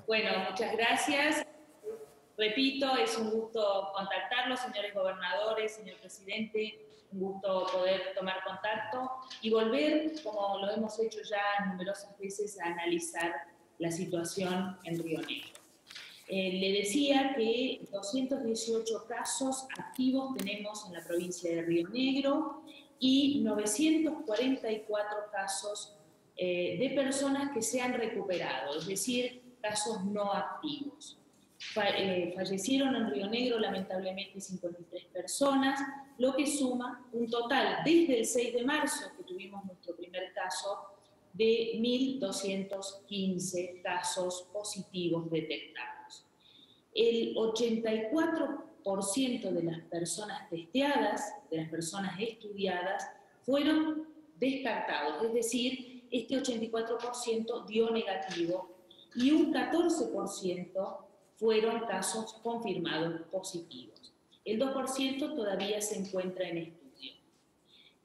Bueno, muchas gracias. Repito, es un gusto contactarlos, señores gobernadores, señor presidente, un gusto poder tomar contacto y volver, como lo hemos hecho ya numerosas veces, a analizar la situación en Río Negro. Le decía que 218 casos activos tenemos en la provincia de Río Negro y 944 casos de personas que se han recuperado, es decir, casos no activos. Fallecieron en Río Negro lamentablemente 53 personas, lo que suma un total desde el 6 de marzo, que tuvimos nuestro primer caso, de 1.215 casos positivos detectados. El 84% de las personas testeadas, de las personas estudiadas, fueron descartados, es decir, este 84% dio negativo y un 14% fueron casos confirmados positivos. El 2% todavía se encuentra en estudio.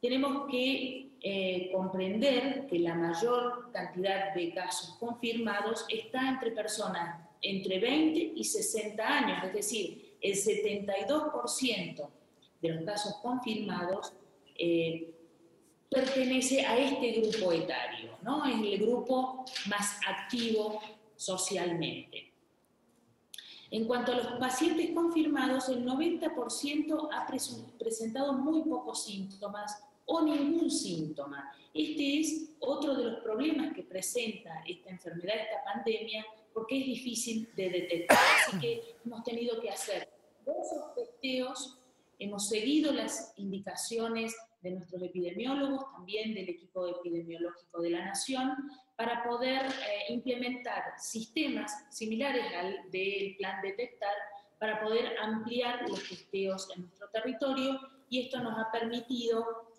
Tenemos que comprender que la mayor cantidad de casos confirmados está entre personas entre 20 y 60 años, es decir, el 72% de los casos confirmados pertenece a este grupo etario, ¿no? Es el grupo más activo socialmente. En cuanto a los pacientes confirmados, el 90% ha presentado muy pocos síntomas o ningún síntoma. Este es otro de los problemas que presenta esta enfermedad, esta pandemia, porque es difícil de detectar. Así que hemos tenido que hacer diversos testeos, hemos seguido las indicaciones de nuestros epidemiólogos, también del equipo epidemiológico de la Nación, para poder implementar sistemas similares al del Plan Detectar, para poder ampliar los testeos en nuestro territorio, y esto nos ha permitido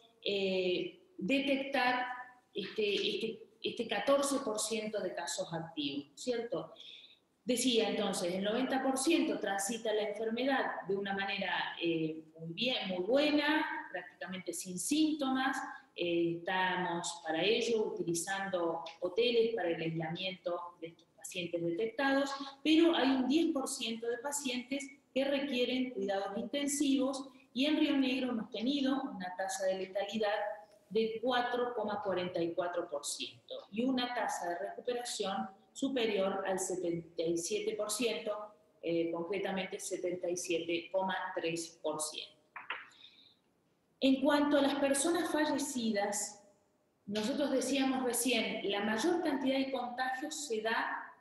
detectar este 14% de casos activos, ¿cierto? Decía entonces, el 90% transita la enfermedad de una manera muy bien, muy buena, prácticamente sin síntomas. Estamos para ello utilizando hoteles para el aislamiento de estos pacientes detectados, pero hay un 10% de pacientes que requieren cuidados intensivos y en Río Negro hemos tenido una tasa de letalidad de 4,44% y una tasa de recuperación superior al 77%, concretamente 77,3%. En cuanto a las personas fallecidas, nosotros decíamos recién, la mayor cantidad de contagios se da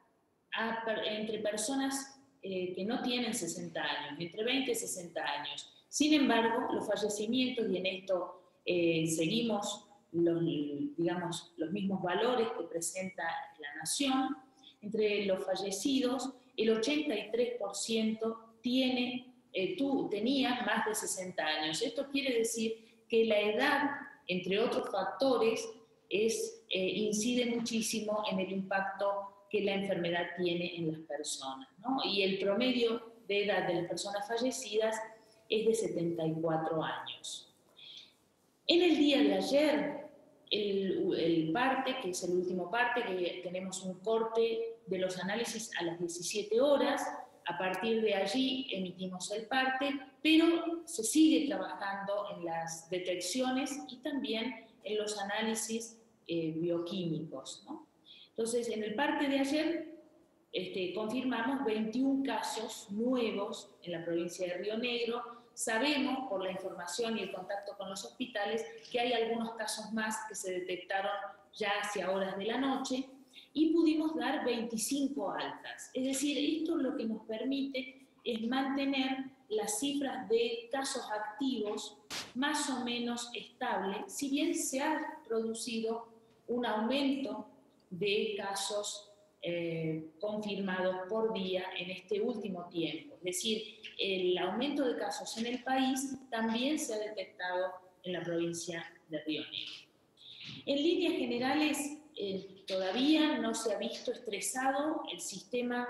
entre personas que no tienen 60 años, entre 20 y 60 años. Sin embargo, los fallecimientos, y en esto seguimos los mismos valores que presenta la Nación, entre los fallecidos, el 83% tenía más de 60 años. Esto quiere decir que la edad, entre otros factores, incide muchísimo en el impacto que la enfermedad tiene en las personas, ¿no? Y el promedio de edad de las personas fallecidas es de 74 años. En el día de ayer, el parte, que es el último parte, que tenemos un corte de los análisis a las 17 horas, a partir de allí emitimos el parte, pero se sigue trabajando en las detecciones y también en los análisis bioquímicos, ¿no? Entonces, en el parte de ayer confirmamos 21 casos nuevos en la provincia de Río Negro. Sabemos, por la información y el contacto con los hospitales, que hay algunos casos más que se detectaron ya hacia horas de la noche y pudimos dar 25 altas. Es decir, esto lo que nos permite es mantener las cifras de casos activos más o menos estable, si bien se ha producido un aumento de casos confirmados por día en este último tiempo. Es decir, el aumento de casos en el país también se ha detectado en la provincia de Río Negro. En líneas generales, todavía no se ha visto estresado el sistema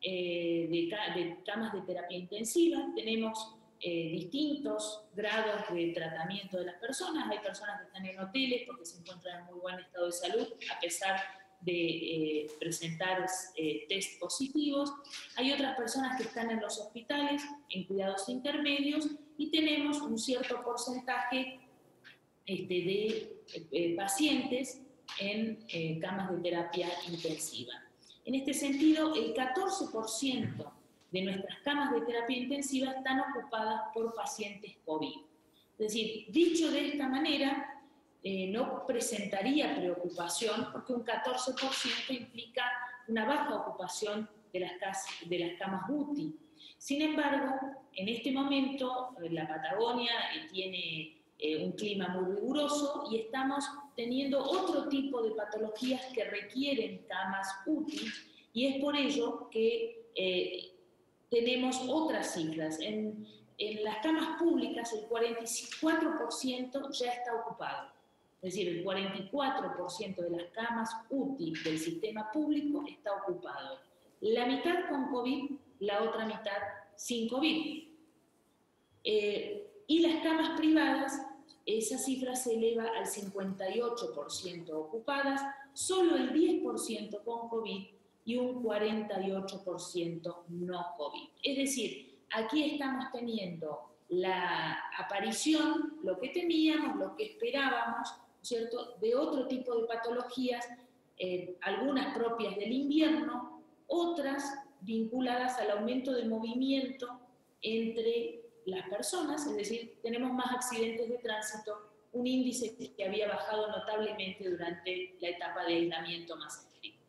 de camas de terapia intensiva. Tenemos distintos grados de tratamiento de las personas. Hay personas que están en hoteles porque se encuentran en muy buen estado de salud, a pesar de presentar test positivos. Hay otras personas que están en los hospitales, en cuidados intermedios, y tenemos un cierto porcentaje de pacientes en camas de terapia intensiva. En este sentido, el 14% de nuestras camas de terapia intensiva están ocupadas por pacientes COVID. Es decir, dicho de esta manera, no presentaría preocupación porque un 14% implica una baja ocupación de las camas UTI. Sin embargo, en este momento la Patagonia tiene un clima muy riguroso y estamos teniendo otro tipo de patologías que requieren camas UTI, y es por ello que tenemos otras cifras. En las camas públicas el 44% ya está ocupado. Es decir, el 44% de las camas UTI del sistema público está ocupado. La mitad con COVID, la otra mitad sin COVID. Y las camas privadas, esa cifra se eleva al 58% ocupadas, solo el 10% con COVID y un 48% no COVID. Es decir, aquí estamos teniendo la aparición, lo que temíamos, lo que esperábamos, ¿cierto?, de otro tipo de patologías, algunas propias del invierno, otras vinculadas al aumento de movimiento entre las personas, es decir, tenemos más accidentes de tránsito, un índice que había bajado notablemente durante la etapa de aislamiento más estricto.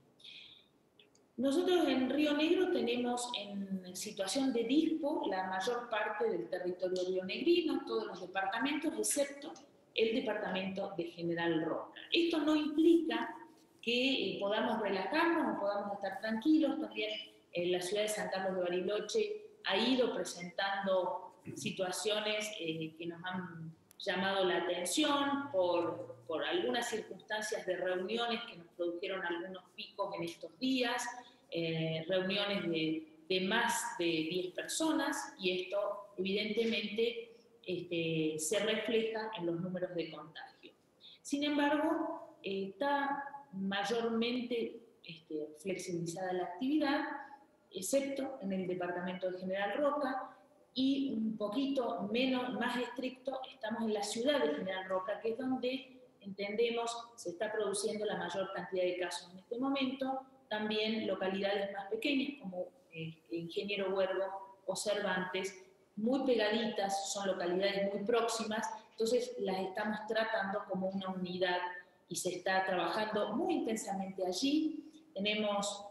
Nosotros en Río Negro tenemos en situación de DISPO la mayor parte del territorio rionegrino, todos los departamentos, excepto el departamento de General Roca. Esto no implica que podamos relajarnos o podamos estar tranquilos. También la ciudad de San Carlos de Bariloche ha ido presentando situaciones que nos han llamado la atención por algunas circunstancias de reuniones que nos produjeron algunos picos en estos días, reuniones de más de 10 personas, y esto evidentemente se refleja en los números de contagio. Sin embargo, está mayormente flexibilizada la actividad, excepto en el departamento de General Roca, y un poquito más estricto estamos en la ciudad de General Roca, que es donde entendemos se está produciendo la mayor cantidad de casos en este momento. También localidades más pequeñas como Ingeniero Huergo o Cervantes, muy pegaditas, son localidades muy próximas, entonces las estamos tratando como una unidad y se está trabajando muy intensamente allí. Tenemos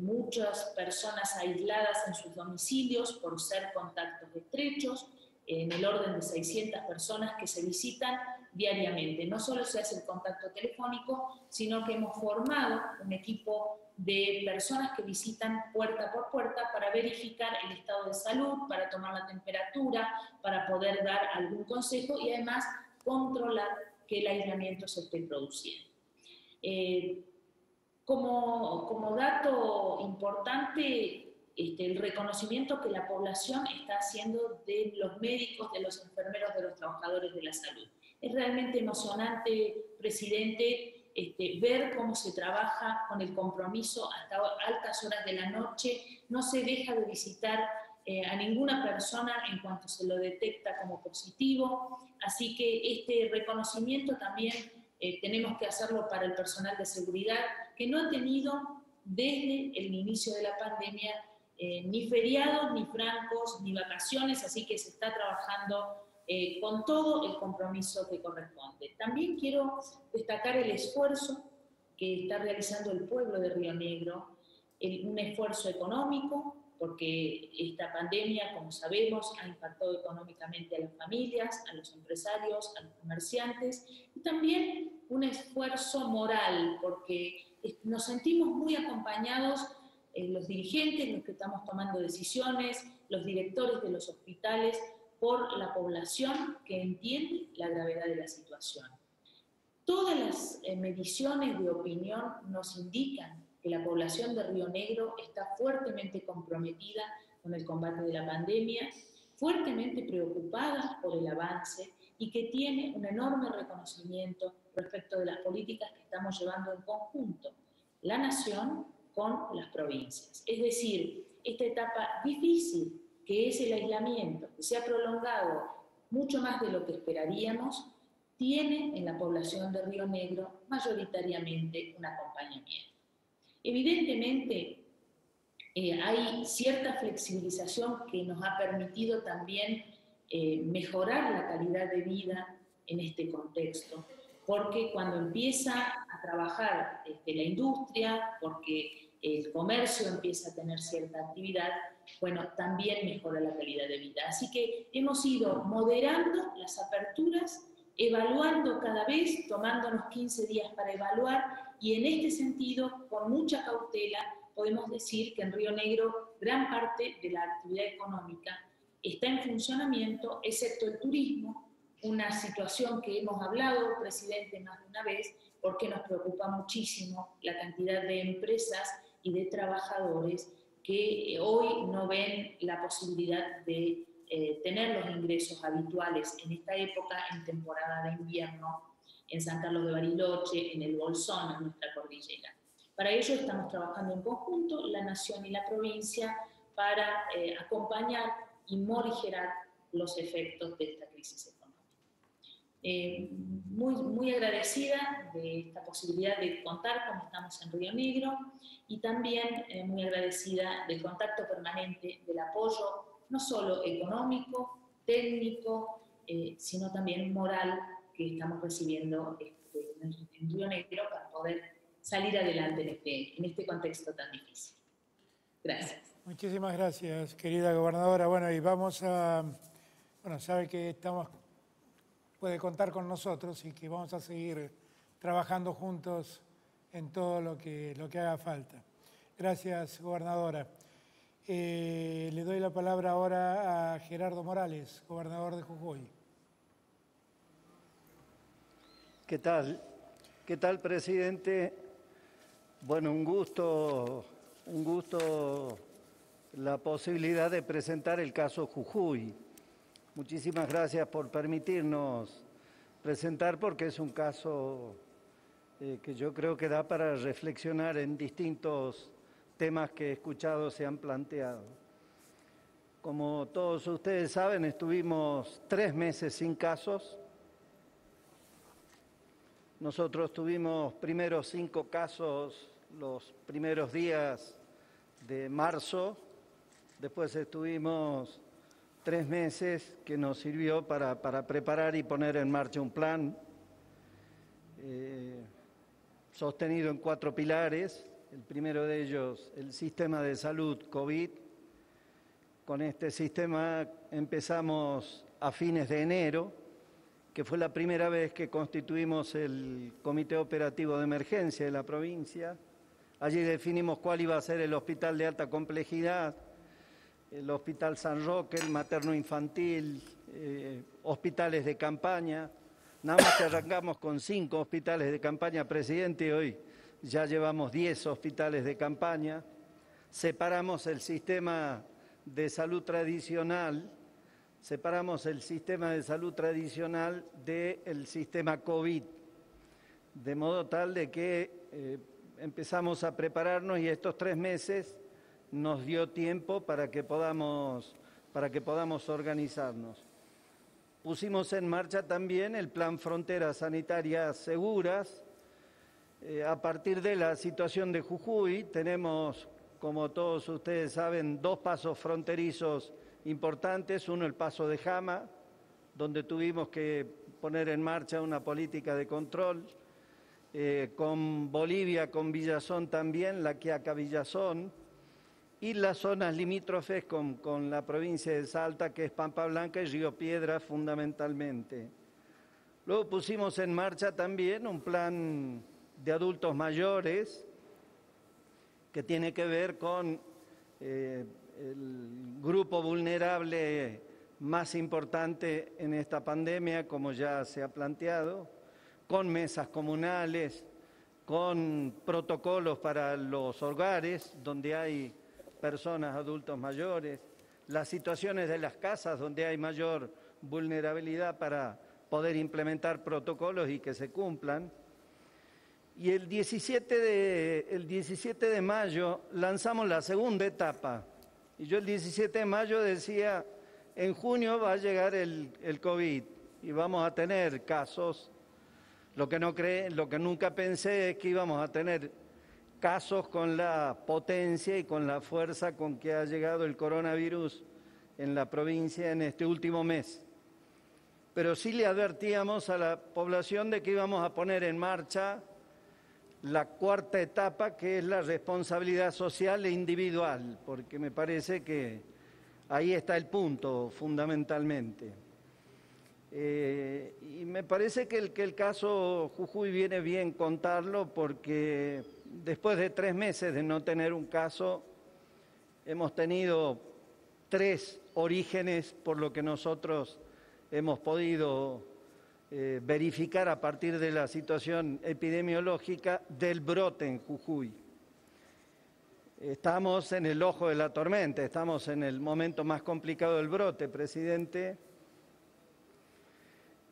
muchas personas aisladas en sus domicilios por ser contactos estrechos, en el orden de 600 personas que se visitan diariamente. No solo se hace el contacto telefónico, sino que hemos formado un equipo de personas que visitan puerta por puerta para verificar el estado de salud, para tomar la temperatura, para poder dar algún consejo y además controlar que el aislamiento se esté produciendo. Como dato importante, el reconocimiento que la población está haciendo de los médicos, de los enfermeros, de los trabajadores de la salud. Es realmente emocionante, presidente, ver cómo se trabaja con el compromiso hasta altas horas de la noche, no se deja de visitar a ninguna persona en cuanto se lo detecta como positivo, así que este reconocimiento también tenemos que hacerlo para el personal de seguridad, que no ha tenido desde el inicio de la pandemia ni feriados, ni francos, ni vacaciones, así que se está trabajando con todo el compromiso que corresponde. También quiero destacar el esfuerzo que está realizando el pueblo de Río Negro, un esfuerzo económico, porque esta pandemia, como sabemos, ha impactado económicamente a las familias, a los empresarios, a los comerciantes, y también un esfuerzo moral, porque nos sentimos muy acompañados los dirigentes, los que estamos tomando decisiones, los directores de los hospitales, por la población que entiende la gravedad de la situación. Todas las mediciones de opinión nos indican que la población de Río Negro está fuertemente comprometida con el combate de la pandemia, fuertemente preocupada por el avance y que tiene un enorme reconocimiento respecto de las políticas que estamos llevando en conjunto. la nación con las provincias. Es decir, esta etapa difícil que es el aislamiento, que se ha prolongado mucho más de lo que esperaríamos, tiene en la población de Río Negro mayoritariamente un acompañamiento. Evidentemente, hay cierta flexibilización que nos ha permitido también mejorar la calidad de vida en este contexto, porque cuando empieza a trabajar la industria, porque el comercio empieza a tener cierta actividad, bueno, también mejora la calidad de vida. Así que hemos ido moderando las aperturas, evaluando cada vez, tomándonos 15 días para evaluar, y en este sentido, con mucha cautela, podemos decir que en Río Negro gran parte de la actividad económica está en funcionamiento, excepto el turismo, una situación que hemos hablado, presidente, más de una vez, porque nos preocupa muchísimo la cantidad de empresas y de trabajadores que hoy no ven la posibilidad de tener los ingresos habituales en esta época, en temporada de invierno, en San Carlos de Bariloche, en el Bolsón, en nuestra cordillera. Para ello estamos trabajando en conjunto, la Nación y la provincia, para acompañar y morigerar los efectos de esta crisis económica. Muy agradecida de esta posibilidad de contar como estamos en Río Negro, y también muy agradecida del contacto permanente, del apoyo no solo económico, técnico, sino también moral que estamos recibiendo en Río Negro para poder salir adelante en este contexto tan difícil. Gracias. Muchísimas gracias, querida gobernadora. Bueno, y vamos a... Bueno, sabe que puede contar con nosotros y que vamos a seguir trabajando juntos en todo lo que haga falta. Gracias, gobernadora. Le doy la palabra ahora a Gerardo Morales, gobernador de Jujuy. ¿Qué tal? ¿Qué tal, presidente? Bueno, un gusto la posibilidad de presentar el caso Jujuy. Muchísimas gracias por permitirnos presentar, porque es un caso que yo creo que da para reflexionar en distintos temas que he escuchado se han planteado. Como todos ustedes saben, estuvimos 3 meses sin casos. Nosotros tuvimos primero 5 casos los primeros días de marzo, después estuvimos 3 meses que nos sirvió para preparar y poner en marcha un plan sostenido en 4 pilares. El primero de ellos, el sistema de salud COVID. Con este sistema empezamos a fines de enero, que fue la primera vez que constituimos el Comité Operativo de Emergencia de la provincia. Allí definimos cuál iba a ser el hospital de alta complejidad, el Hospital San Roque, el materno-infantil, hospitales de campaña. Nada más que arrancamos con 5 hospitales de campaña, presidente, hoy ya llevamos 10 hospitales de campaña. Separamos el sistema de salud tradicional, del sistema COVID, de modo tal de que empezamos a prepararnos, y estos 3 meses nos dio tiempo para que podamos organizarnos. Pusimos en marcha también el Plan Fronteras Sanitarias Seguras. A partir de la situación de Jujuy, tenemos, como todos ustedes saben, 2 pasos fronterizos importantes. Uno, el paso de Jama, donde tuvimos que poner en marcha una política de control. Con Bolivia, con Villazón también, La Quiaca Villazón, y las zonas limítrofes con la provincia de Salta, que es Pampa Blanca y Río Piedras fundamentalmente. Luego pusimos en marcha también un plan de adultos mayores que tiene que ver con el grupo vulnerable más importante en esta pandemia, como ya se ha planteado, con mesas comunales, con protocolos para los hogares donde hay personas, adultos mayores, las situaciones de las casas donde hay mayor vulnerabilidad para poder implementar protocolos y que se cumplan. Y el 17 de mayo lanzamos la segunda etapa. Y yo el 17 de mayo decía, en junio va a llegar el COVID y vamos a tener casos. Lo que nunca pensé es que íbamos a tener casos con la potencia y con la fuerza con que ha llegado el coronavirus en la provincia en este último mes. Pero sí le advertíamos a la población de que íbamos a poner en marcha la cuarta etapa, que es la responsabilidad social e individual, porque me parece que ahí está el punto fundamentalmente. Y me parece que el caso Jujuy viene bien contarlo, porque después de 3 meses de no tener un caso, hemos tenido 3 orígenes por lo que nosotros hemos podido verificar a partir de la situación epidemiológica del brote en Jujuy. Estamos en el ojo de la tormenta, estamos en el momento más complicado del brote, presidente.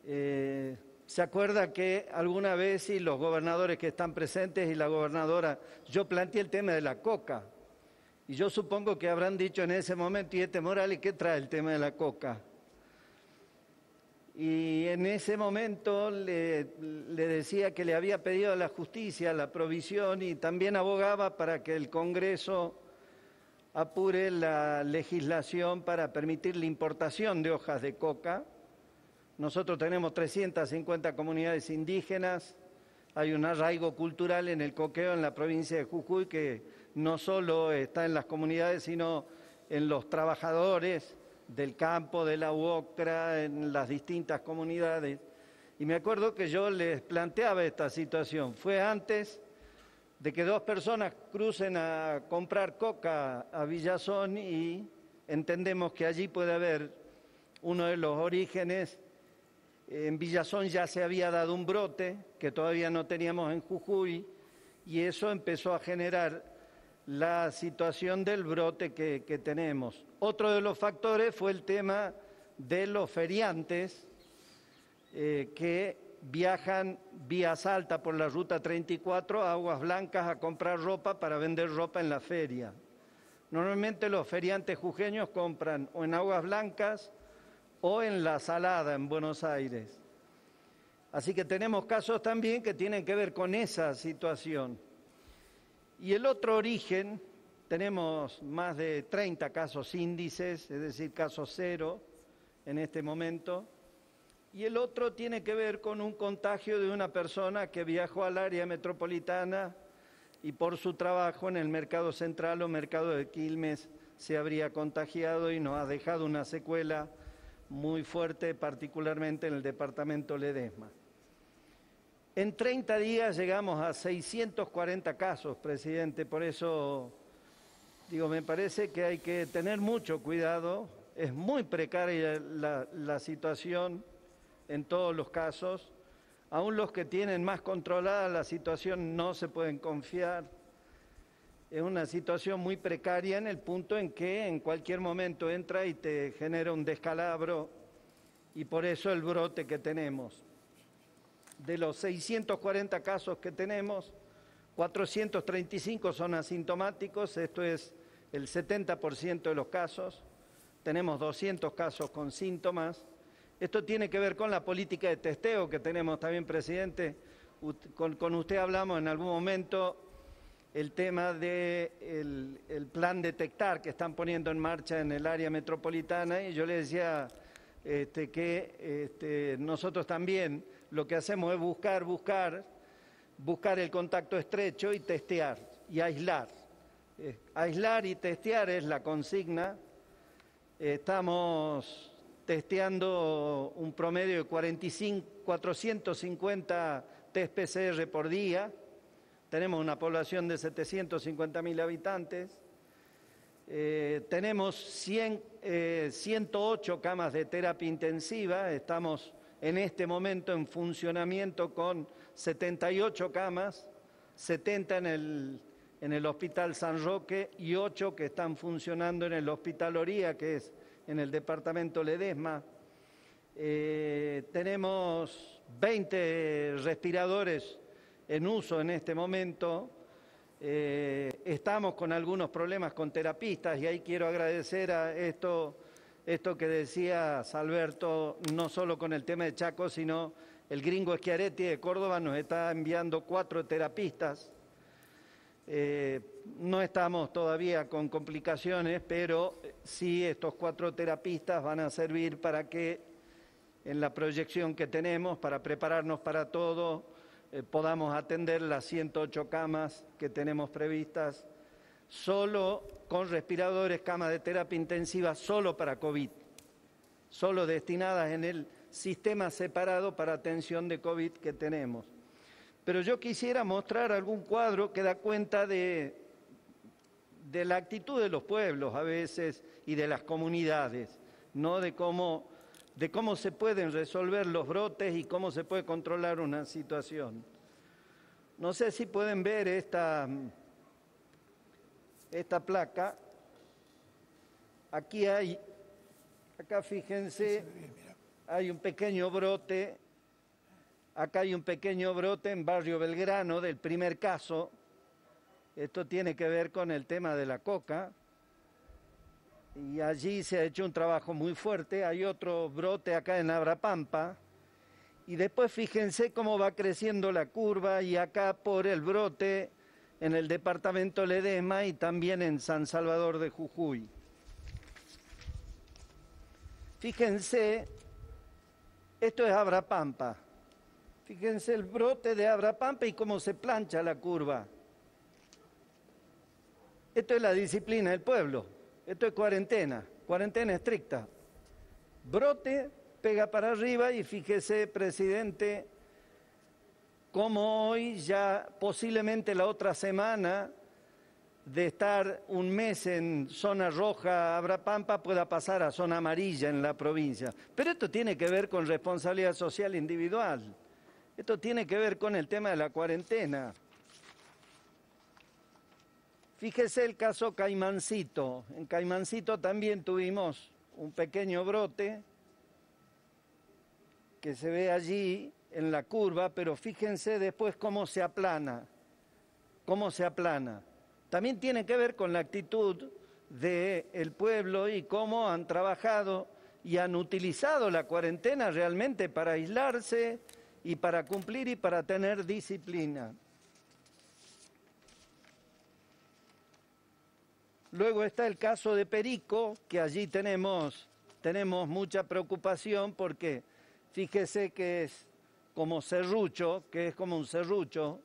¿Se acuerda que alguna vez, y los gobernadores que están presentes y la gobernadora, yo planteé el tema de la coca? Y yo supongo que habrán dicho en ese momento, y Morales, ¿qué trae el tema de la coca? Y en ese momento le decía que le había pedido a la justicia la provisión y también abogaba para que el Congreso apure la legislación para permitir la importación de hojas de coca. Nosotros tenemos 350 comunidades indígenas, hay un arraigo cultural en el coqueo en la provincia de Jujuy que no solo está en las comunidades, sino en los trabajadores del campo, de la UOCRA, en las distintas comunidades. Y me acuerdo que yo les planteaba esta situación. Fue antes de que 2 personas crucen a comprar coca a Villazón y entendemos que allí puede haber uno de los orígenes. En Villazón ya se había dado un brote que todavía no teníamos en Jujuy y eso empezó a generar la situación del brote que tenemos. Otro de los factores fue el tema de los feriantes que viajan vía Salta por la Ruta 34 a Aguas Blancas a comprar ropa para vender ropa en la feria. Normalmente los feriantes jujeños compran o en Aguas Blancas o en La Salada, en Buenos Aires. Así que tenemos casos también que tienen que ver con esa situación. Y el otro origen, tenemos más de 30 casos índices, es decir, casos cero en este momento. Y el otro tiene que ver con un contagio de una persona que viajó al área metropolitana y por su trabajo en el Mercado Central o Mercado de Quilmes se habría contagiado y nos ha dejado una secuela muy fuerte, particularmente en el departamento Ledesma. En 30 días llegamos a 640 casos, presidente, por eso digo, me parece que hay que tener mucho cuidado, es muy precaria la situación en todos los casos, aún los que tienen más controlada la situación no se pueden confiar. Es una situación muy precaria en el punto en que en cualquier momento entra y te genera un descalabro y por eso el brote que tenemos. De los 640 casos que tenemos, 435 son asintomáticos, esto es el 70% de los casos. Tenemos 200 casos con síntomas. Esto tiene que ver con la política de testeo que tenemos también, presidente. Con usted hablamos en algún momento el tema del plan Detectar que están poniendo en marcha en el área metropolitana y yo le decía que nosotros también lo que hacemos es buscar el contacto estrecho y testear y aislar. Aislar y testear es la consigna. Estamos testeando un promedio de 450 test PCR por día. Tenemos una población de 750.000 habitantes. Tenemos 108 camas de terapia intensiva. Estamos en este momento en funcionamiento con 78 camas, 70 en el Hospital San Roque y 8 que están funcionando en el Hospital Oría, que es en el departamento Ledesma. Tenemos 20 respiradores en uso en este momento. Estamos con algunos problemas con terapistas y ahí quiero agradecer a esto que decía Alberto, no solo con el tema de Chaco, sino el gringo Schiaretti de Córdoba nos está enviando 4 terapistas. No estamos todavía con complicaciones, pero sí estos 4 terapistas van a servir para que en la proyección que tenemos, para prepararnos para todo, podamos atender las 108 camas que tenemos previstas, solo con respiradores, camas de terapia intensiva, solo para COVID, solo destinadas en el sistema separado para atención de COVID que tenemos. Pero yo quisiera mostrar algún cuadro que da cuenta de la actitud de los pueblos a veces y de las comunidades, ¿no? De cómo se pueden resolver los brotes y cómo se puede controlar una situación. No sé si pueden ver esta placa. Acá fíjense, hay un pequeño brote. Acá hay un pequeño brote en Barrio Belgrano del primer caso. Esto tiene que ver con el tema de la coca. Y allí se ha hecho un trabajo muy fuerte. Hay otro brote acá en Abrapampa. Y después fíjense cómo va creciendo la curva y acá por el brote en el departamento Ledesma y también en San Salvador de Jujuy. Fíjense, esto es Abrapampa. Fíjense el brote de Abrapampa y cómo se plancha la curva. Esto es la disciplina del pueblo. Esto es cuarentena estricta. Brote, pega para arriba y fíjese, presidente, cómo hoy ya posiblemente la otra semana de estar un mes en zona roja Abrapampa pueda pasar a zona amarilla en la provincia. Pero esto tiene que ver con responsabilidad social individual. Esto tiene que ver con el tema de la cuarentena. Fíjese el caso Caimancito. En Caimancito también tuvimos un pequeño brote que se ve allí en la curva, pero fíjense después cómo se aplana. También tiene que ver con la actitud del pueblo y cómo han trabajado y han utilizado la cuarentena realmente para aislarse y para cumplir y para tener disciplina. Luego está el caso de Perico, que allí tenemos mucha preocupación porque fíjese que es como serrucho, que es como un serrucho,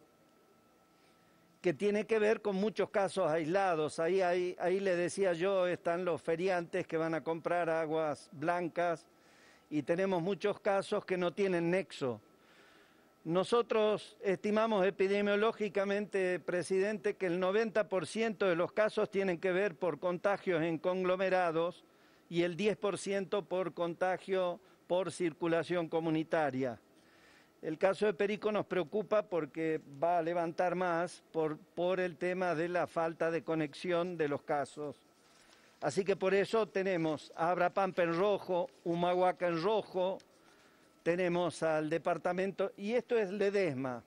que tiene que ver con muchos casos aislados. Ahí le decía yo, están los feriantes que van a comprar aguas blancas y tenemos muchos casos que no tienen nexo. Nosotros estimamos epidemiológicamente, presidente, que el 90% de los casos tienen que ver por contagios en conglomerados y el 10% por contagio por circulación comunitaria. El caso de Perico nos preocupa porque va a levantar más por el tema de la falta de conexión de los casos. Así que por eso tenemos a Abrapampa en rojo, Humahuaca en rojo, tenemos al departamento, y esto es Ledesma.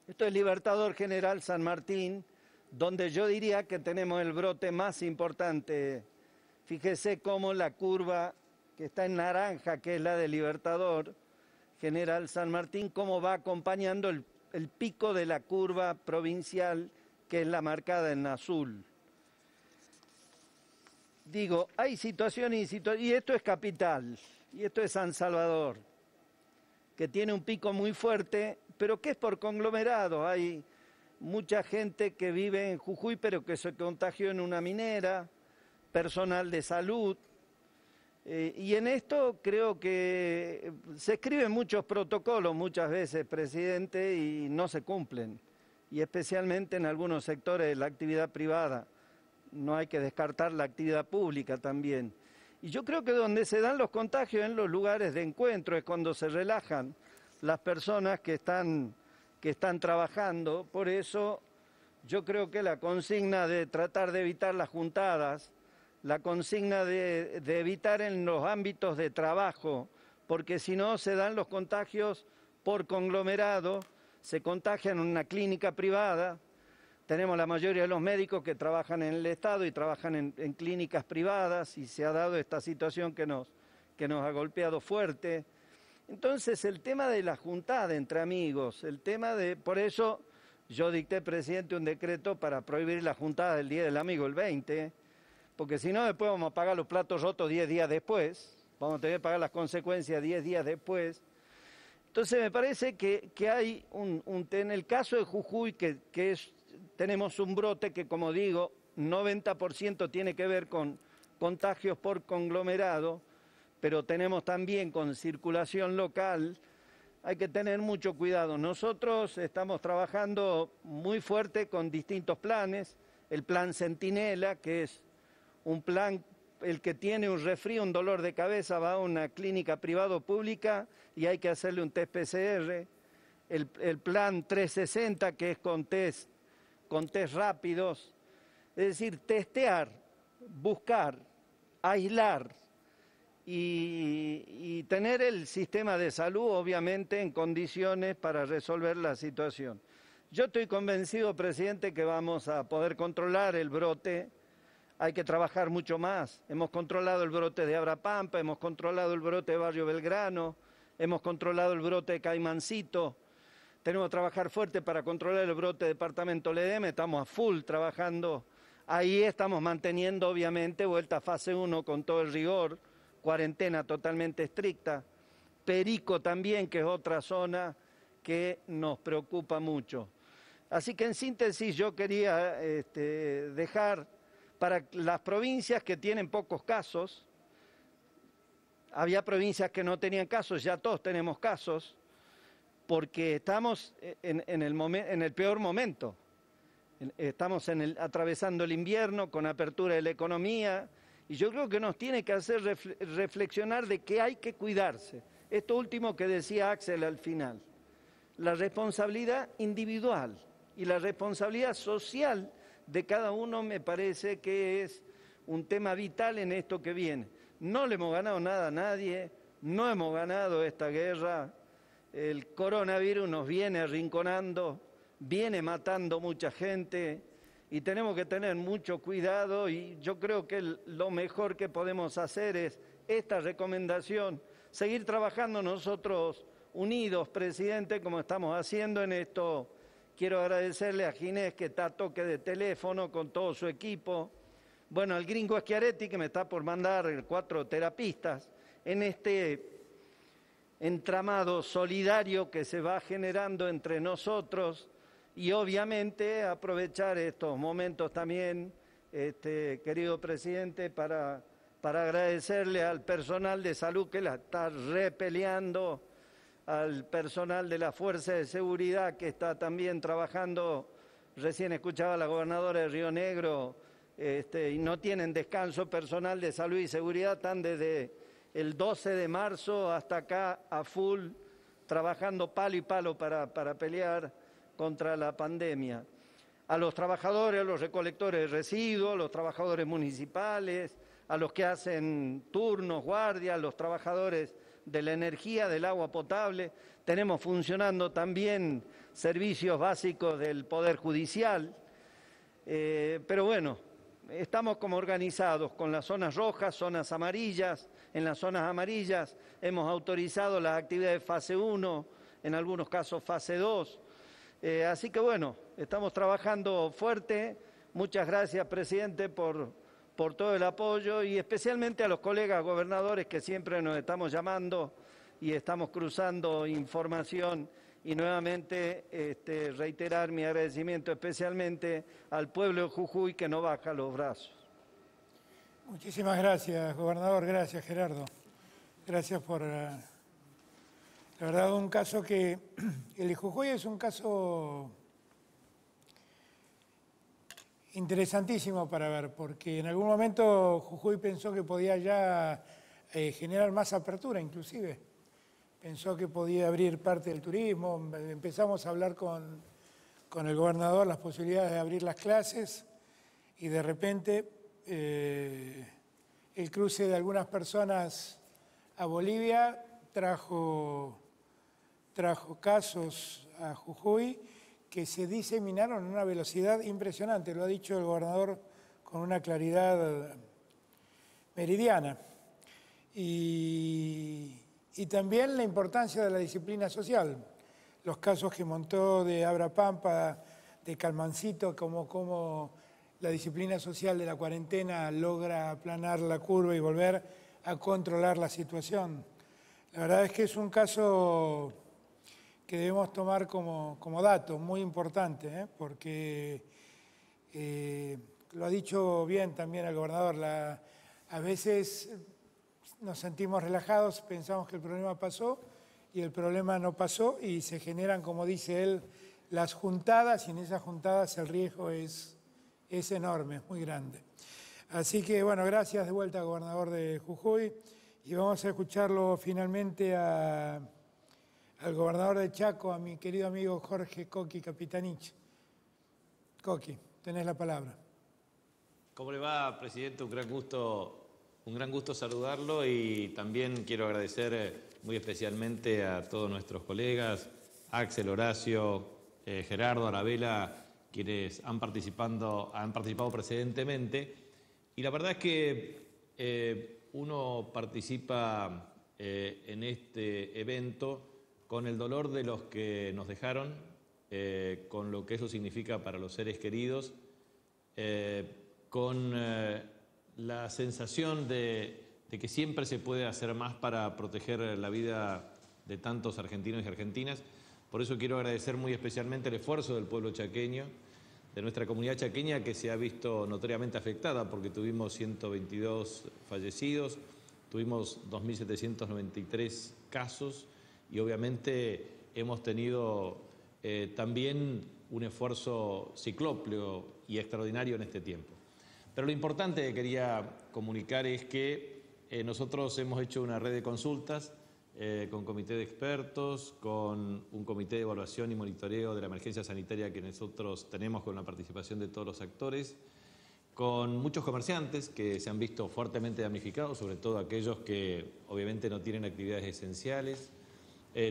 Esto es Libertador General San Martín, donde yo diría que tenemos el brote más importante. Fíjese cómo la curva que está en naranja, que es la de Libertador General San Martín, cómo va acompañando el pico de la curva provincial, que es la marcada en azul. Digo, hay situaciones y esto es capital, y esto es San Salvador, que tiene un pico muy fuerte, pero que es por conglomerado. Hay mucha gente que vive en Jujuy, pero que se contagió en una minera, personal de salud. Y en esto creo que se escriben muchos protocolos muchas veces, presidente, y no se cumplen, y especialmente en algunos sectores de la actividad privada. No hay que descartar la actividad pública también. Y yo creo que donde se dan los contagios en los lugares de encuentro es cuando se relajan las personas que están trabajando. Por eso yo creo que la consigna de tratar de evitar las juntadas, la consigna de evitar en los ámbitos de trabajo, porque si no se dan los contagios por conglomerado, se contagian en una clínica privada. Tenemos la mayoría de los médicos que trabajan en el Estado y trabajan en clínicas privadas, y se ha dado esta situación que nos ha golpeado fuerte. Entonces, el tema de la juntada entre amigos, por eso yo dicté, presidente, un decreto para prohibir la juntada del Día del Amigo el 20, porque si no, después vamos a pagar los platos rotos 10 días después, vamos a tener que pagar las consecuencias 10 días después. Entonces, me parece que hay en el caso de Jujuy, tenemos un brote que, como digo, 90% tiene que ver con contagios por conglomerado, pero tenemos también con circulación local. Hay que tener mucho cuidado. Nosotros estamos trabajando muy fuerte con distintos planes. El plan Centinela, que es un plan, el que tiene un resfrío, un dolor de cabeza, va a una clínica privada o pública y hay que hacerle un test PCR. El plan 360, que es con test rápidos. Es decir, testear, buscar, aislar y tener el sistema de salud, obviamente, en condiciones para resolver la situación. Yo estoy convencido, presidente, que vamos a poder controlar el brote. Hay que trabajar mucho más. Hemos controlado el brote de Abrapampa, hemos controlado el brote de Barrio Belgrano, hemos controlado el brote de Caimancito. Tenemos que trabajar fuerte para controlar el brote de Departamento Ledesma, estamos a full trabajando. Ahí estamos manteniendo, obviamente, vuelta a fase 1 con todo el rigor, cuarentena totalmente estricta. Perico también, que es otra zona que nos preocupa mucho. Así que, en síntesis, yo quería dejar para las provincias que tienen pocos casos. Había provincias que no tenían casos, ya todos tenemos casos, porque estamos en el peor momento. Estamos atravesando el invierno con apertura de la economía, y yo creo que nos tiene que hacer reflexionar de que hay que cuidarse. Esto último que decía Axel al final, la responsabilidad individual y la responsabilidad social de cada uno me parece que es un tema vital en esto que viene. No le hemos ganado nada a nadie, no hemos ganado esta guerra. El coronavirus nos viene arrinconando, viene matando mucha gente y tenemos que tener mucho cuidado, y yo creo que lo mejor que podemos hacer es esta recomendación, seguir trabajando nosotros unidos, presidente, como estamos haciendo en esto. Quiero agradecerle a Ginés, que está a toque de teléfono con todo su equipo. Bueno, al gringo Schiaretti, que me está por mandar 4 terapistas en este entramado solidario que se va generando entre nosotros, y obviamente aprovechar estos momentos también, querido presidente, para agradecerle al personal de salud que la está repeleando, al personal de la Fuerza de Seguridad que está también trabajando. Recién escuchaba a la gobernadora de Río Negro, y no tienen descanso. Personal de salud y seguridad están desde el 12 de marzo hasta acá a full, trabajando palo y palo para pelear contra la pandemia. A los trabajadores, a los recolectores de residuos, a los trabajadores municipales, a los que hacen turnos, guardias, a los trabajadores de la energía, del agua potable. Tenemos funcionando también servicios básicos del Poder Judicial. Pero bueno, estamos como organizados con las zonas rojas, zonas amarillas. En las zonas amarillas hemos autorizado las actividades fase 1, en algunos casos fase 2. Así que bueno, estamos trabajando fuerte. Muchas gracias, presidente, por todo el apoyo, y especialmente a los colegas gobernadores que siempre nos estamos llamando y estamos cruzando información. Y nuevamente reiterar mi agradecimiento especialmente al pueblo de Jujuy, que no baja los brazos. Muchísimas gracias, gobernador. Gracias, Gerardo. Gracias por... La verdad, un caso que... El de Jujuy es un caso interesantísimo para ver, porque en algún momento Jujuy pensó que podía ya generar más apertura, inclusive. Pensó que podía abrir parte del turismo. Empezamos a hablar con el gobernador las posibilidades de abrir las clases, y de repente el cruce de algunas personas a Bolivia trajo trajo casos a Jujuy que se diseminaron en una velocidad impresionante, lo ha dicho el gobernador con una claridad meridiana. Y también la importancia de la disciplina social. Los casos que montó de Abrapampa, de Calmancito, como la disciplina social de la cuarentena logra aplanar la curva y volver a controlar la situación. La verdad es que es un caso que debemos tomar como dato muy importante, porque lo ha dicho bien también el gobernador, a veces nos sentimos relajados, pensamos que el problema pasó y el problema no pasó y se generan, como dice él, las juntadas y en esas juntadas el riesgo es enorme, es muy grande. Así que, bueno, gracias de vuelta, gobernador de Jujuy, y vamos a escucharlo finalmente al gobernador de Chaco, a mi querido amigo Jorge Coqui Capitanich. Coqui, tenés la palabra. ¿Cómo le va, presidente? Un gran gusto saludarlo y también quiero agradecer muy especialmente a todos nuestros colegas, Axel, Horacio, Gerardo, Arabela, quienes han participado precedentemente. Y la verdad es que uno participa en este evento con el dolor de los que nos dejaron, con lo que eso significa para los seres queridos, con la sensación de que siempre se puede hacer más para proteger la vida de tantos argentinos y argentinas. Por eso quiero agradecer muy especialmente el esfuerzo del pueblo chaqueño, de nuestra comunidad chaqueña, que se ha visto notoriamente afectada porque tuvimos 122 fallecidos, tuvimos 2.793 casos y obviamente hemos tenido también un esfuerzo ciclópeo y extraordinario en este tiempo. Pero lo importante que quería comunicar es que nosotros hemos hecho una red de consultas con comité de expertos, con un comité de evaluación y monitoreo de la emergencia sanitaria que nosotros tenemos con la participación de todos los actores, con muchos comerciantes que se han visto fuertemente damnificados, sobre todo aquellos que obviamente no tienen actividades esenciales,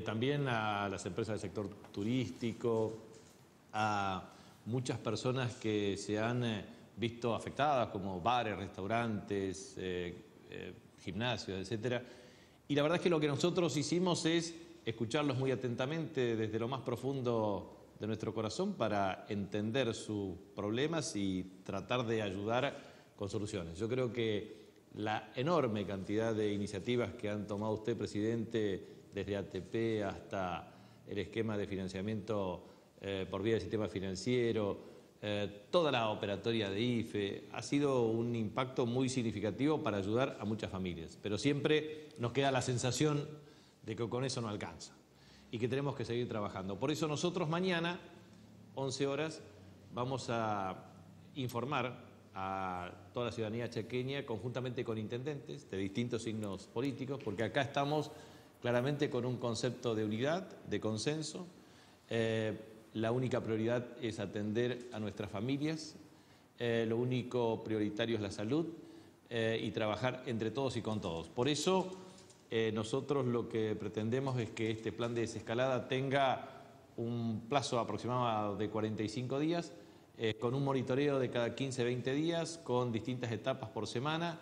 también a las empresas del sector turístico, a muchas personas que se han visto afectadas como bares, restaurantes, gimnasios, etcétera. Y la verdad es que lo que nosotros hicimos es escucharlos muy atentamente desde lo más profundo de nuestro corazón para entender sus problemas y tratar de ayudar con soluciones. Yo creo que la enorme cantidad de iniciativas que han tomado usted, presidente, desde ATP hasta el esquema de financiamiento por vía del sistema financiero, toda la operatoria de IFE, ha sido un impacto muy significativo para ayudar a muchas familias. Pero siempre nos queda la sensación de que con eso no alcanza y que tenemos que seguir trabajando. Por eso nosotros mañana, 11 horas, vamos a informar a toda la ciudadanía chaqueña, conjuntamente con intendentes de distintos signos políticos, porque acá estamos claramente con un concepto de unidad, de consenso. La única prioridad es atender a nuestras familias, lo único prioritario es la salud y trabajar entre todos y con todos. Por eso nosotros lo que pretendemos es que este plan de desescalada tenga un plazo aproximado de 45 días, con un monitoreo de cada 15-20 días, con distintas etapas por semana,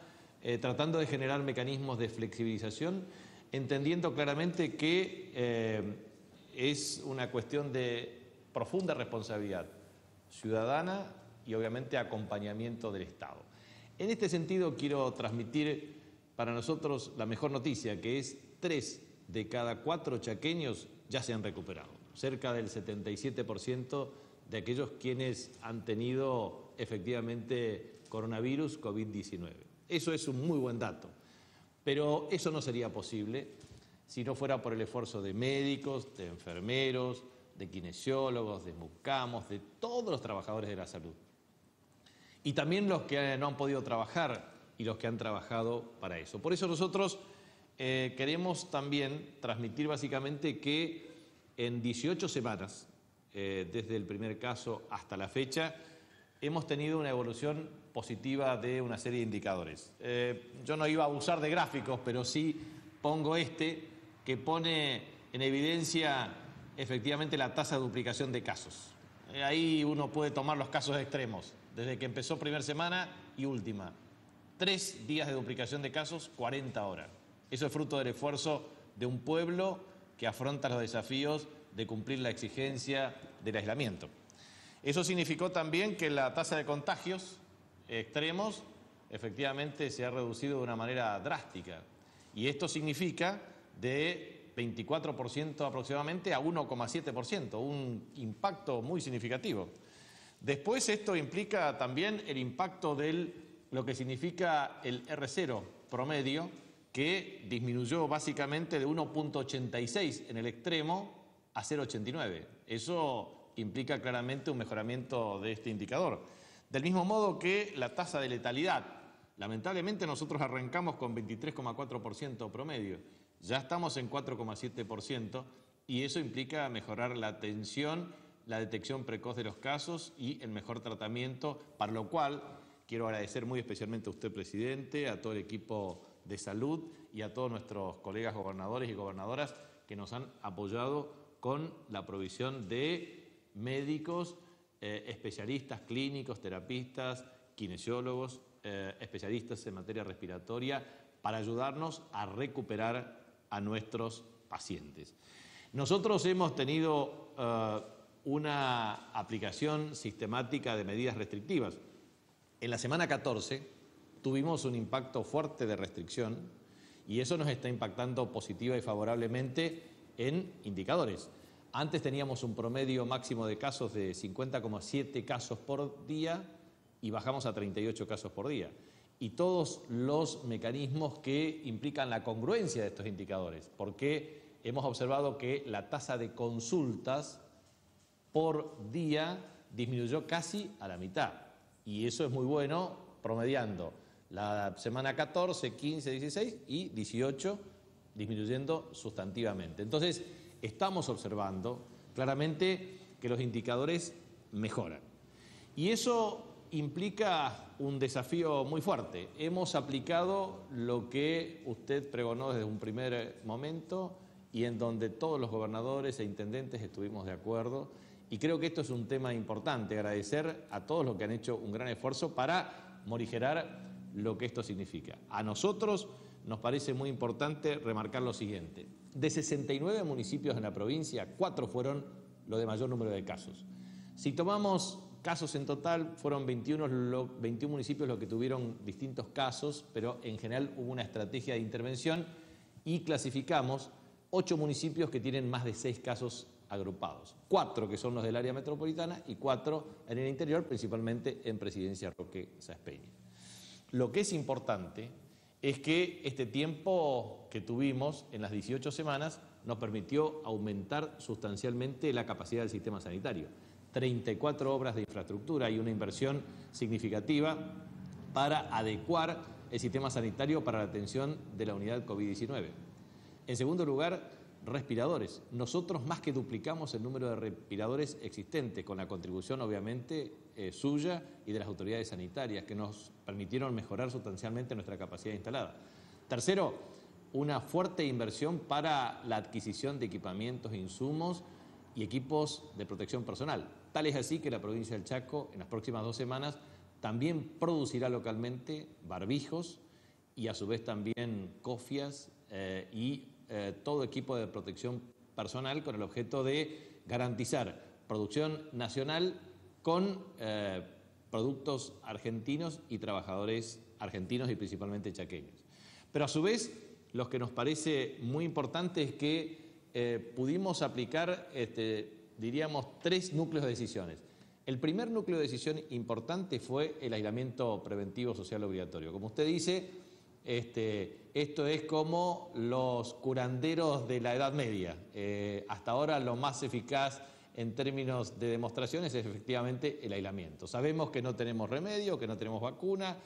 tratando de generar mecanismos de flexibilización, entendiendo claramente que es una cuestión de profunda responsabilidad ciudadana y obviamente acompañamiento del Estado. En este sentido quiero transmitir para nosotros la mejor noticia, que es 3 de cada 4 chaqueños ya se han recuperado, cerca del 77% de aquellos quienes han tenido efectivamente coronavirus, COVID-19. Eso es un muy buen dato, pero eso no sería posible si no fuera por el esfuerzo de médicos, de enfermeros, de kinesiólogos, de mucamos, de todos los trabajadores de la salud. Y también los que no han podido trabajar y los que han trabajado para eso. Por eso nosotros queremos también transmitir básicamente que en 18 semanas, desde el primer caso hasta la fecha, hemos tenido una evolución positiva de una serie de indicadores. Yo no iba a abusar de gráficos, pero sí pongo este que pone en evidencia efectivamente la tasa de duplicación de casos. Ahí uno puede tomar los casos extremos, desde que empezó primera semana y última. 3 días de duplicación de casos, 40 horas. Eso es fruto del esfuerzo de un pueblo que afronta los desafíos de cumplir la exigencia del aislamiento. Eso significó también que la tasa de contagios extremos efectivamente se ha reducido de una manera drástica. Y esto significa de 24% aproximadamente a 1,7%, un impacto muy significativo. Después esto implica también el impacto de lo que significa el R0 promedio, que disminuyó básicamente de 1,86 en el extremo a 0,89. Eso implica claramente un mejoramiento de este indicador. Del mismo modo que la tasa de letalidad. Lamentablemente nosotros arrancamos con 23,4% promedio. Ya estamos en 4,7% y eso implica mejorar la atención, la detección precoz de los casos y el mejor tratamiento, para lo cual quiero agradecer muy especialmente a usted, presidente, a todo el equipo de salud y a todos nuestros colegas gobernadores y gobernadoras que nos han apoyado con la provisión de médicos, especialistas clínicos, terapistas, kinesiólogos, especialistas en materia respiratoria, para ayudarnos a recuperar a nuestros pacientes. Nosotros hemos tenido una aplicación sistemática de medidas restrictivas. En la semana 14 tuvimos un impacto fuerte de restricción y eso nos está impactando positiva y favorablemente en indicadores. Antes teníamos un promedio máximo de casos de 50,7 casos por día y bajamos a 38 casos por día. Y todos los mecanismos que implican la congruencia de estos indicadores, porque hemos observado que la tasa de consultas por día disminuyó casi a la mitad. Y eso es muy bueno, promediando la semana 14, 15, 16 y 18, disminuyendo sustantivamente. Entonces, estamos observando claramente que los indicadores mejoran. Y eso implica un desafío muy fuerte. Hemos aplicado lo que usted pregonó desde un primer momento y en donde todos los gobernadores e intendentes estuvimos de acuerdo. Y creo que esto es un tema importante, agradecer a todos los que han hecho un gran esfuerzo para morigerar lo que esto significa. A nosotros nos parece muy importante remarcar lo siguiente. De 69 municipios en la provincia, 4 fueron los de mayor número de casos. Si tomamos casos en total, fueron 21 municipios los que tuvieron distintos casos, pero en general hubo una estrategia de intervención y clasificamos 8 municipios que tienen más de 6 casos agrupados. 4 que son los del área metropolitana y 4 en el interior, principalmente en Presidencia Roque Saspeña. Lo que es importante es que este tiempo que tuvimos en las 18 semanas nos permitió aumentar sustancialmente la capacidad del sistema sanitario. 34 obras de infraestructura y una inversión significativa para adecuar el sistema sanitario para la atención de la unidad COVID-19. En segundo lugar, respiradores. Nosotros más que duplicamos el número de respiradores existentes, con la contribución obviamente suya y de las autoridades sanitarias, que nos permitieron mejorar sustancialmente nuestra capacidad instalada. Tercero, una fuerte inversión para la adquisición de equipamientos e insumos y equipos de protección personal. Tal es así que la provincia del Chaco en las próximas 2 semanas también producirá localmente barbijos y a su vez también cofias y todo equipo de protección personal con el objeto de garantizar producción nacional con productos argentinos y trabajadores argentinos y principalmente chaqueños. Pero a su vez, lo que nos parece muy importante es que pudimos aplicar, diríamos, 3 núcleos de decisiones. El primer núcleo de decisión importante fue el aislamiento preventivo social obligatorio. Como usted dice, esto es como los curanderos de la Edad Media. Hasta ahora lo más eficaz en términos de demostraciones es efectivamente el aislamiento. Sabemos que no tenemos remedio, que no tenemos vacuna,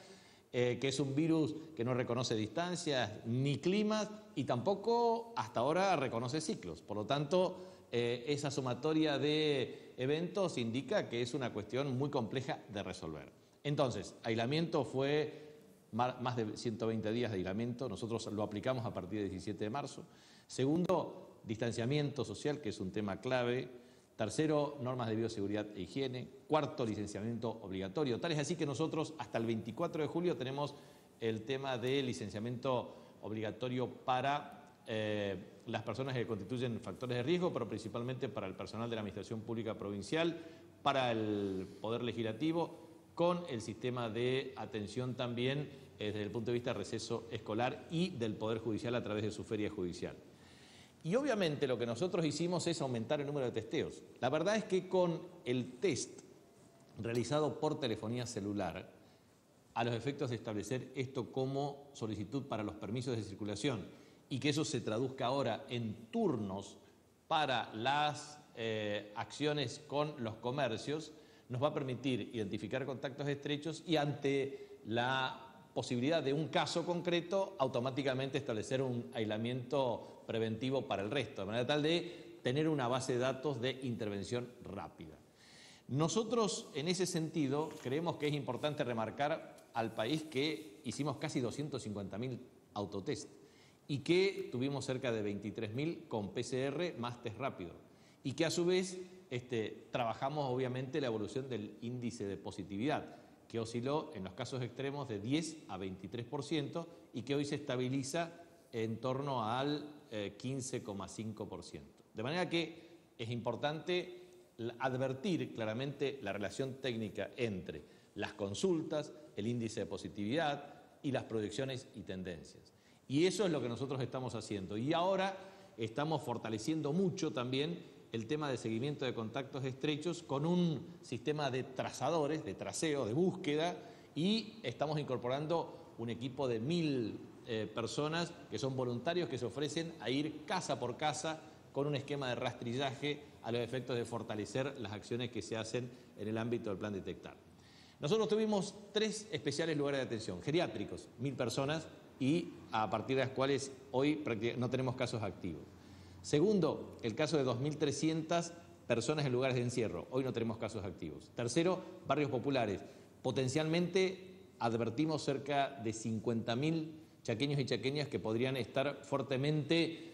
que es un virus que no reconoce distancias ni climas y tampoco hasta ahora reconoce ciclos. Por lo tanto, esa sumatoria de eventos indica que es una cuestión muy compleja de resolver. Entonces, aislamiento fue más de 120 días de aislamiento, nosotros lo aplicamos a partir del 17 de marzo. Segundo, distanciamiento social, que es un tema clave. Tercero, normas de bioseguridad e higiene. Cuarto, licenciamiento obligatorio. Tal es así que nosotros hasta el 24 de julio tenemos el tema de licenciamiento obligatorio para las personas que constituyen factores de riesgo, pero principalmente para el personal de la Administración Pública Provincial, para el Poder Legislativo, con el sistema de atención también desde el punto de vista de receso escolar y del Poder Judicial a través de su feria judicial. Y obviamente lo que nosotros hicimos es aumentar el número de testeos. La verdad es que con el test realizado por telefonía celular, a los efectos de establecer esto como solicitud para los permisos de circulación y que eso se traduzca ahora en turnos para las acciones con los comercios, nos va a permitir identificar contactos estrechos y ante la posibilidad de un caso concreto, automáticamente establecer un aislamiento preventivo para el resto, de manera tal de tener una base de datos de intervención rápida. Nosotros, en ese sentido, creemos que es importante remarcar al país que hicimos casi 250.000 autotest y que tuvimos cerca de 23.000 con PCR más test rápido y que a su vez trabajamos obviamente la evolución del índice de positividad, que osciló en los casos extremos de 10 a 23% y que hoy se estabiliza en torno al 15,5%. De manera que es importante advertir claramente la relación técnica entre las consultas, el índice de positividad y las proyecciones y tendencias. Y eso es lo que nosotros estamos haciendo. Y ahora estamos fortaleciendo mucho también el tema de seguimiento de contactos estrechos con un sistema de trazadores, de traceo, de búsqueda, y estamos incorporando un equipo de 1.000 personas que son voluntarios que se ofrecen a ir casa por casa con un esquema de rastrillaje a los efectos de fortalecer las acciones que se hacen en el ámbito del Plan Detectar. Nosotros tuvimos 3 especiales lugares de atención, geriátricos, 1.000 personas, y a partir de las cuales hoy prácticamente no tenemos casos activos. Segundo, el caso de 2.300 personas en lugares de encierro. Hoy no tenemos casos activos. Tercero, barrios populares. Potencialmente advertimos cerca de 50.000 chaqueños y chaqueñas que podrían estar fuertemente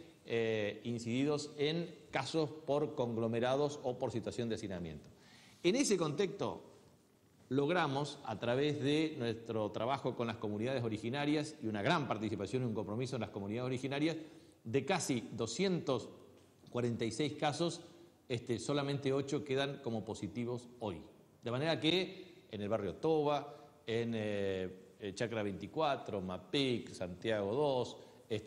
incididos en casos por conglomerados o por situación de hacinamiento. En ese contexto, logramos, a través de nuestro trabajo con las comunidades originarias y una gran participación y un compromiso en las comunidades originarias, de casi 246 casos, solamente 8 quedan como positivos hoy. De manera que en el barrio Toba, en Chacra 24, Mapic, Santiago 2,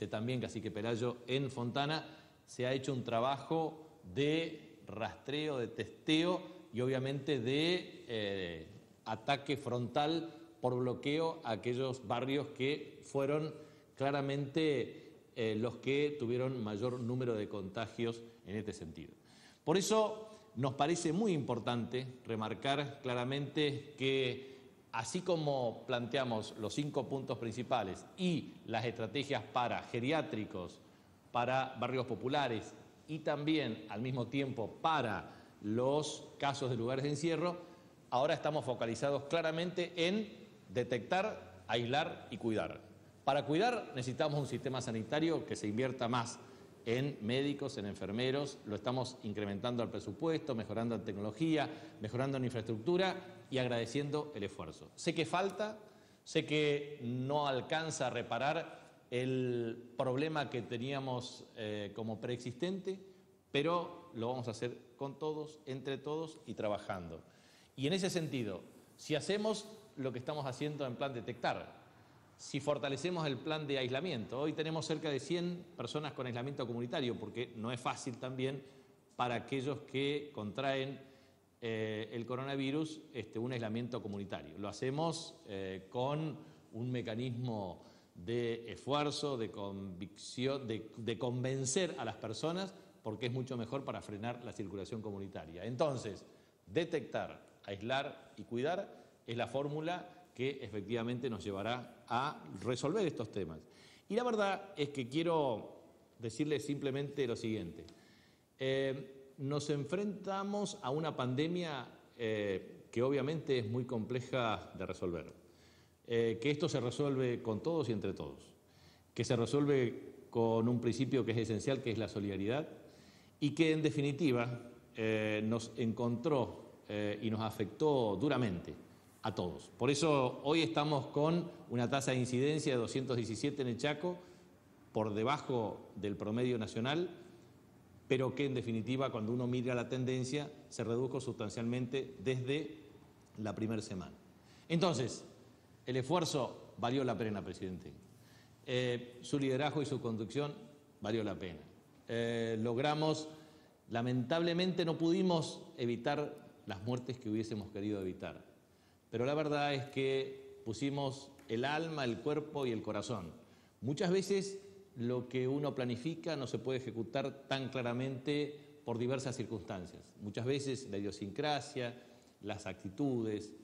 también Cacique Pelayo, en Fontana, se ha hecho un trabajo de rastreo, de testeo y obviamente de ataque frontal por bloqueo a aquellos barrios que fueron claramente los que tuvieron mayor número de contagios en este sentido. Por eso nos parece muy importante remarcar claramente que así como planteamos los 5 puntos principales y las estrategias para geriátricos, para barrios populares y también al mismo tiempo para los casos de lugares de encierro, ahora estamos focalizados claramente en detectar, aislar y cuidar. Para cuidar necesitamos un sistema sanitario que se invierta más en médicos, en enfermeros, lo estamos incrementando al presupuesto, mejorando en tecnología, mejorando en infraestructura y agradeciendo el esfuerzo. Sé que falta, sé que no alcanza a reparar el problema que teníamos como preexistente, pero lo vamos a hacer con todos, entre todos y trabajando. Y en ese sentido, si hacemos lo que estamos haciendo en Plan Detectar, si fortalecemos el plan de aislamiento, hoy tenemos cerca de 100 personas con aislamiento comunitario, porque no es fácil también para aquellos que contraen el coronavirus un aislamiento comunitario. Lo hacemos con un mecanismo de esfuerzo, de convicción, de convencer a las personas, porque es mucho mejor para frenar la circulación comunitaria. Entonces, detectar, aislar y cuidar es la fórmula que efectivamente nos llevará a resolver estos temas. Y la verdad es que quiero decirles simplemente lo siguiente. Nos enfrentamos a una pandemia que obviamente es muy compleja de resolver. Que esto se resuelve con todos y entre todos. Que se resuelve con un principio que es esencial, que es la solidaridad, y que en definitiva nos encontró y nos afectó duramente a todos. Por eso hoy estamos con una tasa de incidencia de 217 en el Chaco, por debajo del promedio nacional, pero que en definitiva, cuando uno mira la tendencia, se redujo sustancialmente desde la primera semana. Entonces, el esfuerzo valió la pena, presidente. Su liderazgo y su conducción valió la pena. Logramos, lamentablemente no pudimos evitar las muertes que hubiésemos querido evitar, pero la verdad es que pusimos el alma, el cuerpo y el corazón. Muchas veces lo que uno planifica no se puede ejecutar tan claramente por diversas circunstancias. Muchas veces la idiosincrasia, las actitudes,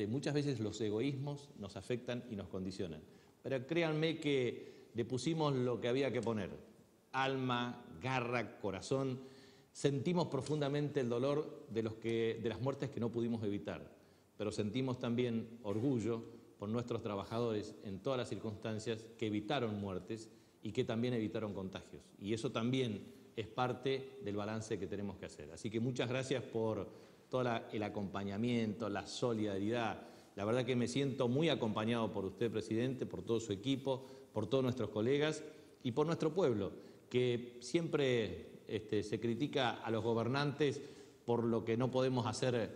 muchas veces los egoísmos nos afectan y nos condicionan. Pero créanme que le pusimos lo que había que poner: alma, garra, corazón. Sentimos profundamente el dolor de las muertes que no pudimos evitar, pero sentimos también orgullo por nuestros trabajadores en todas las circunstancias que evitaron muertes y que también evitaron contagios. Y eso también es parte del balance que tenemos que hacer. Así que muchas gracias por todo el acompañamiento, la solidaridad. La verdad que me siento muy acompañado por usted, presidente, por todo su equipo, por todos nuestros colegas y por nuestro pueblo, que siempre se critica a los gobernantes por lo que no podemos hacer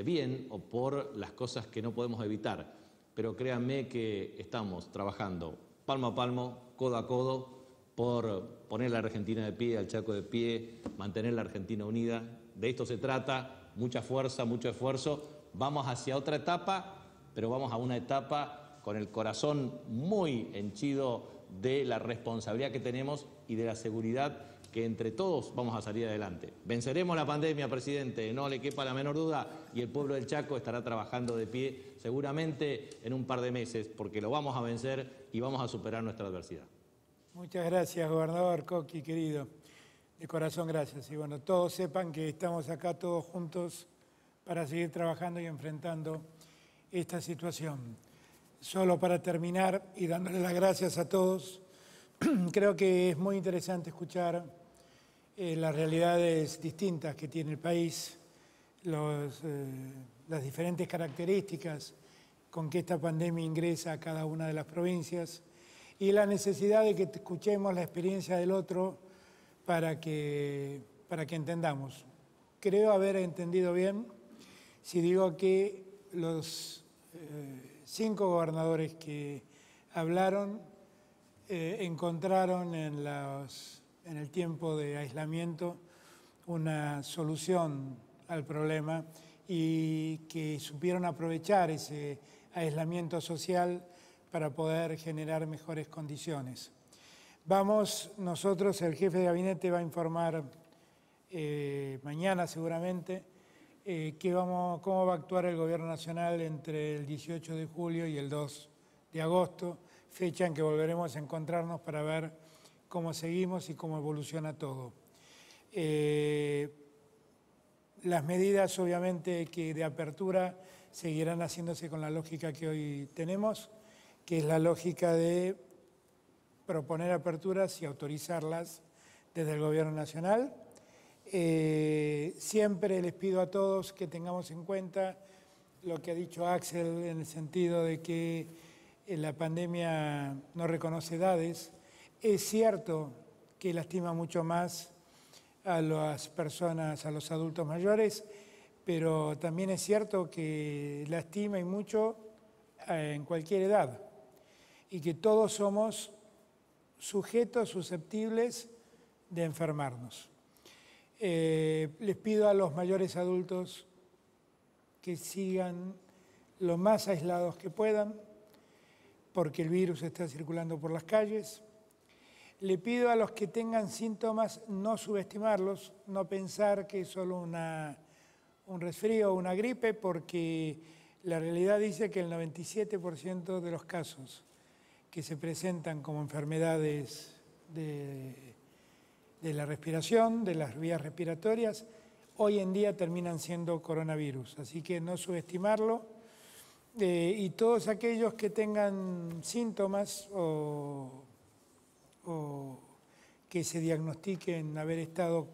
bien o por las cosas que no podemos evitar. Pero créanme que estamos trabajando palmo a palmo, codo a codo, por poner a la Argentina de pie, al Chaco de pie, mantener la Argentina unida. De esto se trata, mucha fuerza, mucho esfuerzo. Vamos hacia otra etapa, pero vamos a una etapa con el corazón muy henchido de la responsabilidad que tenemos y de la seguridad que entre todos vamos a salir adelante. Venceremos la pandemia, presidente, no le quepa la menor duda, y el pueblo del Chaco estará trabajando de pie seguramente en un par de meses, porque lo vamos a vencer y vamos a superar nuestra adversidad. Muchas gracias, gobernador Coqui, querido. De corazón, gracias. Y bueno, todos sepan que estamos acá todos juntos para seguir trabajando y enfrentando esta situación. Solo para terminar y dándole las gracias a todos, creo que es muy interesante escuchar las realidades distintas que tiene el país, las diferentes características con que esta pandemia ingresa a cada una de las provincias y la necesidad de que escuchemos la experiencia del otro para que entendamos. Creo haber entendido bien si digo que los 5 gobernadores que hablaron encontraron en el tiempo de aislamiento una solución al problema y que supieron aprovechar ese aislamiento social para poder generar mejores condiciones. Nosotros, el jefe de gabinete va a informar mañana seguramente cómo va a actuar el Gobierno Nacional entre el 18 de julio y el 2 de agosto, fecha en que volveremos a encontrarnos para ver cómo seguimos y cómo evoluciona todo. Las medidas, obviamente, que de apertura seguirán haciéndose con la lógica que hoy tenemos, que es la lógica de proponer aperturas y autorizarlas desde el Gobierno Nacional. Siempre les pido a todos que tengamos en cuenta lo que ha dicho Axel en el sentido de que la pandemia no reconoce edades. Es cierto que lastima mucho más a las personas, a los adultos mayores, pero también es cierto que lastima y mucho en cualquier edad y que todos somos sujetos susceptibles de enfermarnos. Les pido a los mayores adultos que sigan lo más aislados que puedan, porque el virus está circulando por las calles. Le pido a los que tengan síntomas no subestimarlos, no pensar que es solo un resfrío o una gripe, porque la realidad dice que el 97% de los casos que se presentan como enfermedades de la respiración, de las vías respiratorias, hoy en día terminan siendo coronavirus. Así que no subestimarlo. Y todos aquellos que tengan síntomas o o que se diagnostiquen haber estado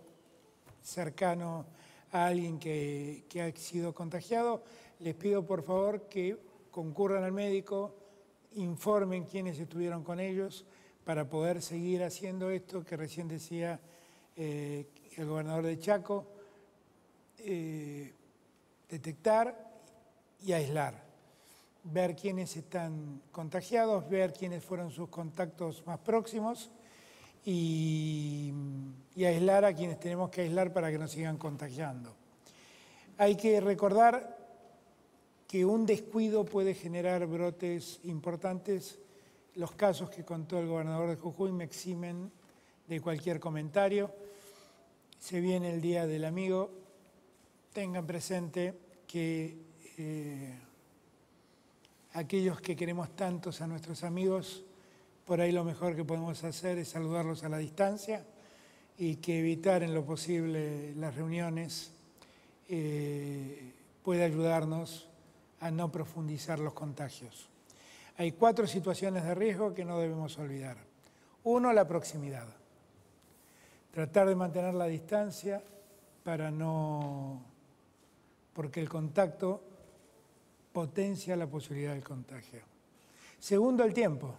cercano a alguien que ha sido contagiado, les pido por favor que concurran al médico, informen quiénes estuvieron con ellos para poder seguir haciendo esto que recién decía el gobernador de Chaco, detectar y aislar, ver quiénes están contagiados, ver quiénes fueron sus contactos más próximos y aislar a quienes tenemos que aislar para que no sigan contagiando. Hay que recordar que un descuido puede generar brotes importantes. Los casos que contó el gobernador de Jujuy me eximen de cualquier comentario. Se viene el Día del Amigo. Tengan presente que aquellos que queremos tantos a nuestros amigos, por ahí lo mejor que podemos hacer es saludarlos a la distancia y que evitar en lo posible las reuniones puede ayudarnos a no profundizar los contagios. Hay 4 situaciones de riesgo que no debemos olvidar. 1, la proximidad. Tratar de mantener la distancia porque el contacto potencia la posibilidad del contagio. 2, el tiempo.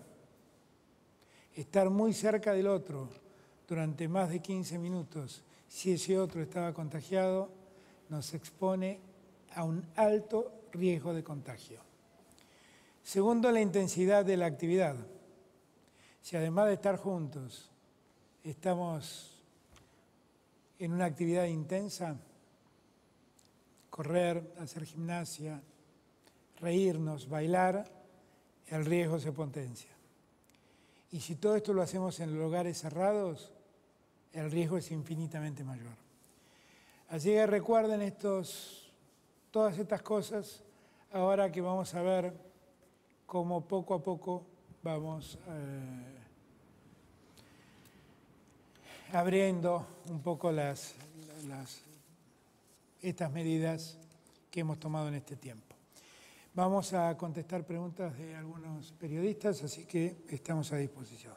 Estar muy cerca del otro durante más de 15 minutos, si ese otro estaba contagiado, nos expone a un alto riesgo de contagio. 2, la intensidad de la actividad. Si además de estar juntos, estamos en una actividad intensa, correr, hacer gimnasia, reírnos, bailar, el riesgo se potencia. Y si todo esto lo hacemos en lugares cerrados, el riesgo es infinitamente mayor. Así que recuerden todas estas cosas, ahora que vamos a ver cómo poco a poco vamos abriendo un poco estas medidas que hemos tomado en este tiempo. Vamos a contestar preguntas de algunos periodistas, así que estamos a disposición.